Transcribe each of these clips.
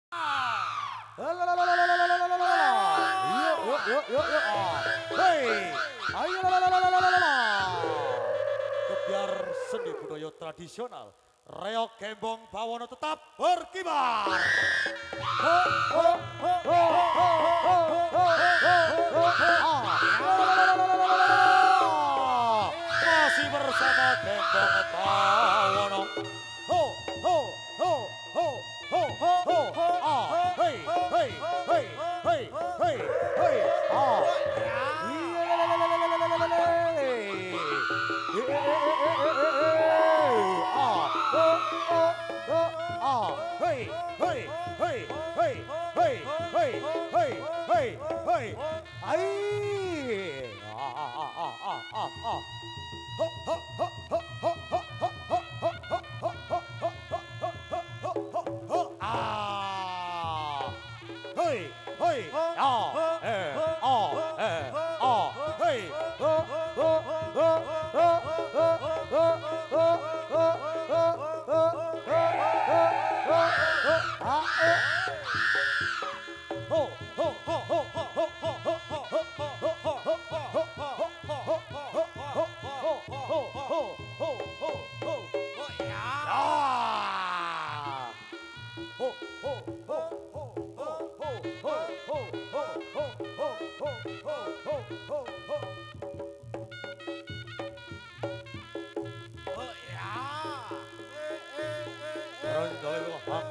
Hei, ayo kebiar seni budaya tradisional reok gembong bawono tetap berkibar. Masih bersama gembong bawono. Ho ho ho ho ho ho hei hei hei hei hei hei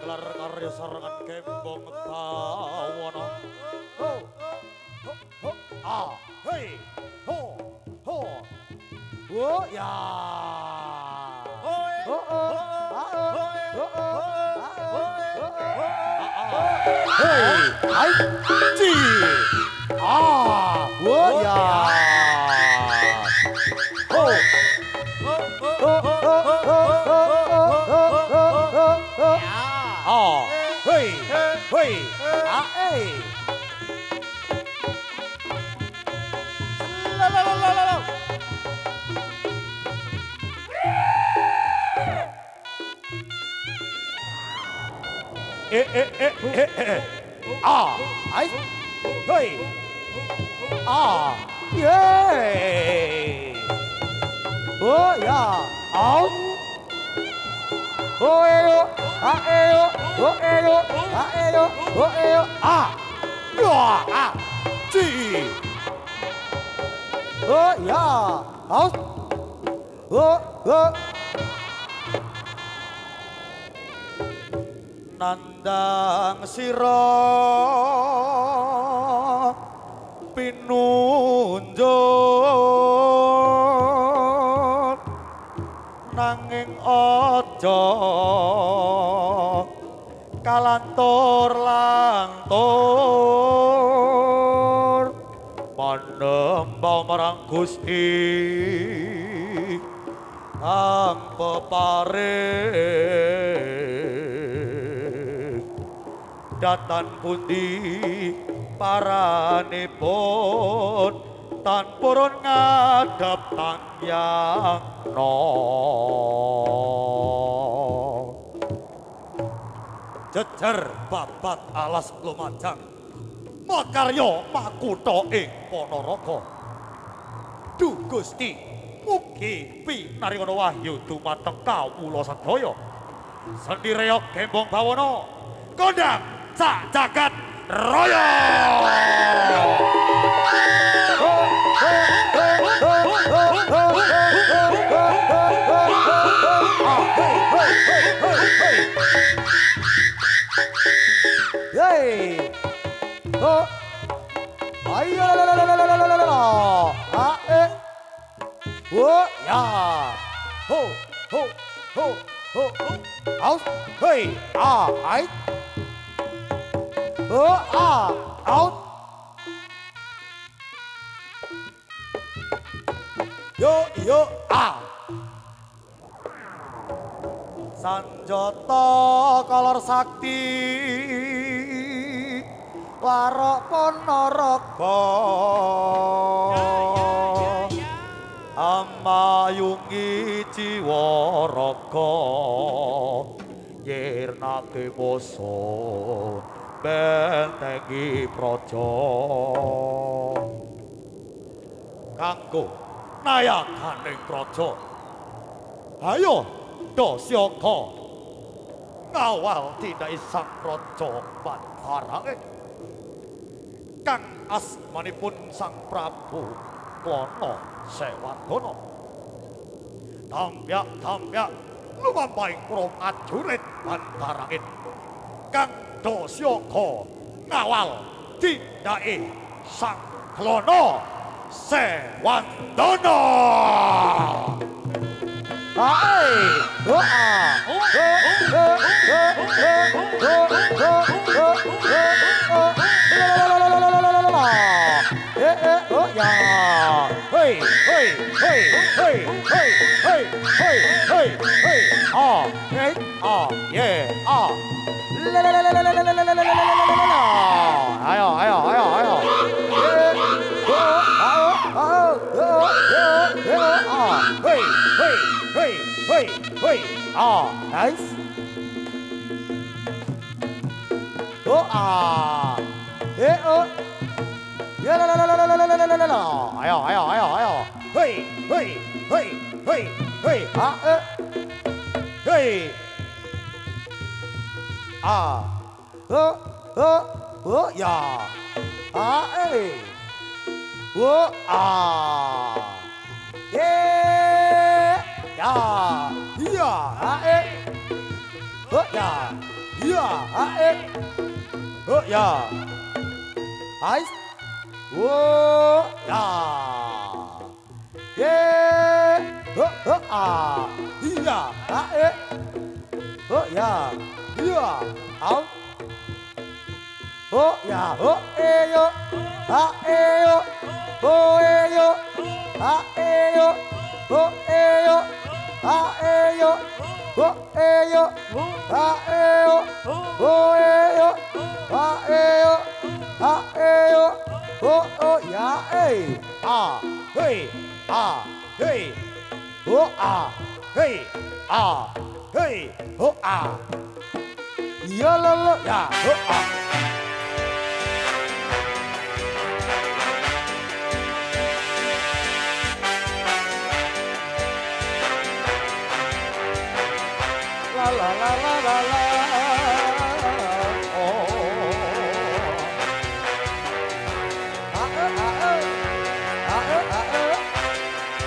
Gelar karya sarangan gembong bawono. Ho ho ho hei ho ho wo ya ho hei ai ji wo ya ho hei hei la la la la la ai hei yeah oh ya oh eyo ji oh ya nandang sira pinunjuk nanging aja kalantur panembau marang Gusti kang peparing datan pundi paranipun tanpurun ngadhep tangyang jejer babat alas lumajang makarya makutha ing Ponorogo. Duh Gusti mugi pinaringa wahyu dumateng kawula sedaya. Seni reok gembong bawono kondang sak jagat raya. Hey, oh, ayo, oh, ya, ho, ho, ho, ho, out, hey, ai, oh, out, yo, Sanjata Kolor Sakti Warok Ponorogo Amayungi jiwa raga Yirnake boso bentengi praja kanggo nayakaning praja. Ayo Dasyaka ngawal tindake sang praja Pandharange kang asmanipun Sang Prabu Klana Sewardana. Tambyak lumampahing para prajurit Pandharange kang Dasyaka ngawal tindake Sang Klana Sewardana. Hai, nice.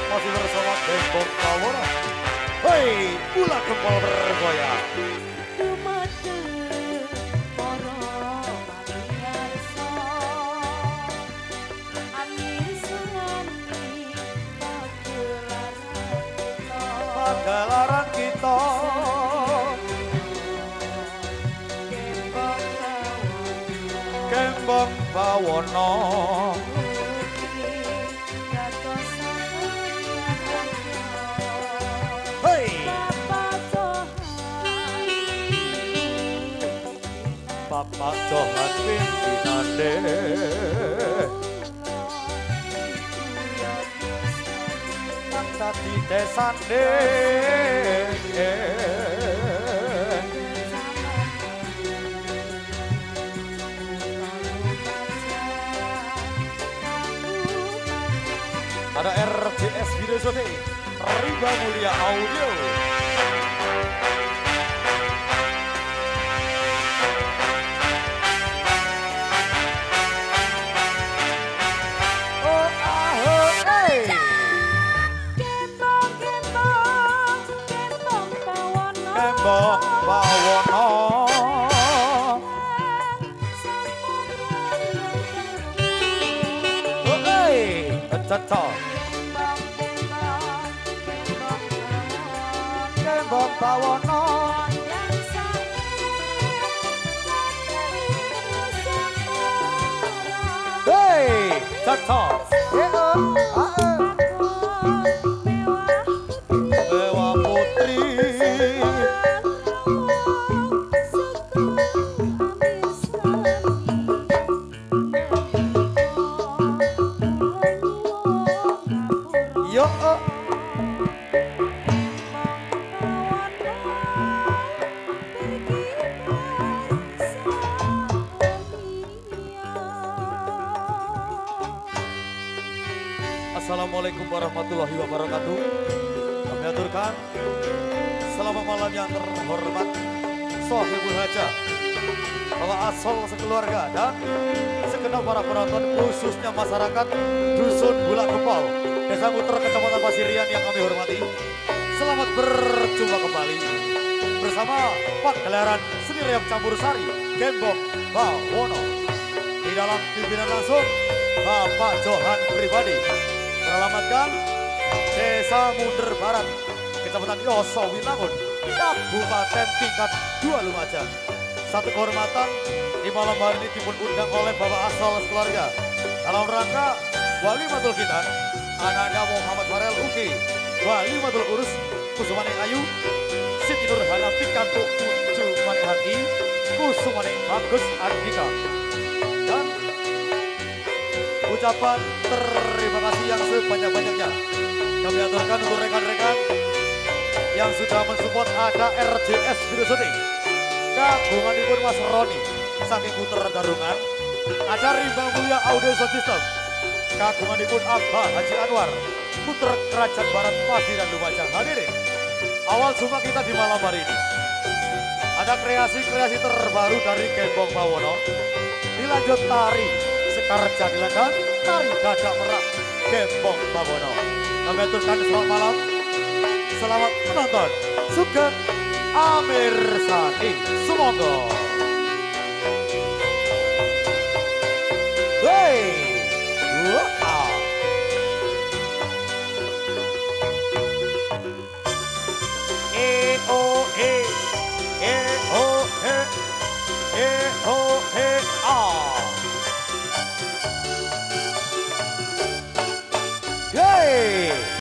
Masih bersama Gembong Bawono. Hei, ulah gempol bergoyang. Pagelaran kita Gembong Bawono. Bapak Johan pimpinane nang dadi desane ada RJS Video Shooting Rimba Mulia Audio. Gembong Bawono cocok Gembong Bawono cocok Dewa Putri Assalamualaikum warahmatullahi wabarakatuh. Kami aturkan selamat malam yang terhormat Sohibul Hajah, Bapak Asol sekeluarga dan segenap para penonton khususnya masyarakat Dusun Bulak Gempol, Desa Muter, Kecamatan Pasirian yang kami hormati. Selamat berjumpa kembali bersama pagelaran seni reog campur sari Gembong Bawono. Di dalam pimpinan langsung Bapak Johan pribadi, teralamatkan Desa Munder Barat, Kecamatan Yoso Winangun, Kabupaten tingkat 2 Lumajang. Satu kehormatan di malam hari ini dipun undang oleh Bapak Asal sekeluarga dalam rangka Walimatul Khitan Ananda Muhammad Farel Uki, Walimatul Urus Kusumane Ayu, Siti Nurhana Pikanto Ucu Mane Hati, Kusumane Bagus Andika. Dan ucapan terima kasih yang sebanyak-banyaknya kami aturkan untuk rekan-rekan yang sudah mensupport. Ada RJS Video Shooting, kagunganipun Mas Roni saking Puter Darungan. Ada Rimbang Mulia Audio Sound System, kagunganipun Abah Haji Anwar, Puter Kerajaan Barat Pasirian Lumajang. Hadirin, awal jumpa kita di malam hari ini ada kreasi-kreasi terbaru dari Gembong Bawono. Dilanjut tari Sekar Jadilan dan tari Dadak Merak Gembong Bawono. Kami aturkan selamat malam, selamat menonton. Sugeng Amir Sani Sumangga.